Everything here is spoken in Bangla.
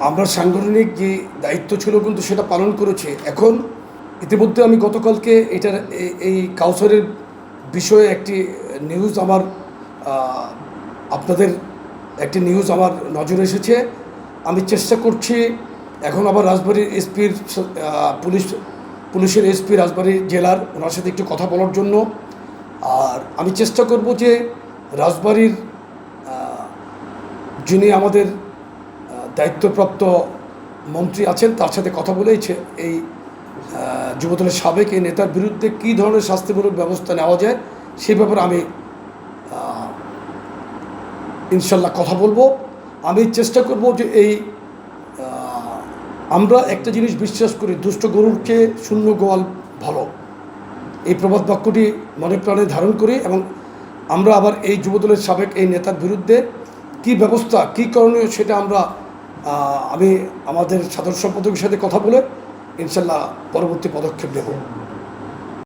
আমরা সাংগঠনিক যে দায়িত্ব ছিল কিন্তু সেটা পালন করেছে। এখন ইতিমধ্যে আমি গতকালকে এটার এই কাউসারের বিষয়ে একটি নিউজ আমার আপনাদের একটি নিউজ আমার নজরে এসেছে। আমি চেষ্টা করছি এখন আবার রাজবাড়ির এসপির পুলিশের এসপি রাজবাড়ী জেলার ওনার সাথে একটু কথা বলার জন্য। আর আমি চেষ্টা করব যে রাজবাড়ির যিনি আমাদের দায়িত্বপ্রাপ্ত মন্ত্রী আছেন তার সাথে কথা বলেছে এই যুবদলের সাবেক এই নেতার বিরুদ্ধে কী ধরনের শাস্তিমূলক ব্যবস্থা নেওয়া যায় সেই ব্যাপারে আমি ইনশাল্লাহ কথা বলবো। আমি চেষ্টা করব যে আমরা একটা জিনিস বিশ্বাস করি, দুষ্ট গরুর চেয়ে শূন্য গোয়াল ভালো, এই প্রবাদ বাক্যটি মনে প্রাণে ধারণ করি এবং আমরা আবার এই যুবদলের সাবেক এই নেতার বিরুদ্ধে কী ব্যবস্থা কী করণীয় সেটা আমি আমাদের সাধারণ সম্পাদকের সাথে কথা বলে ইনশাল্লাহ পরবর্তী পদক্ষেপ নেব।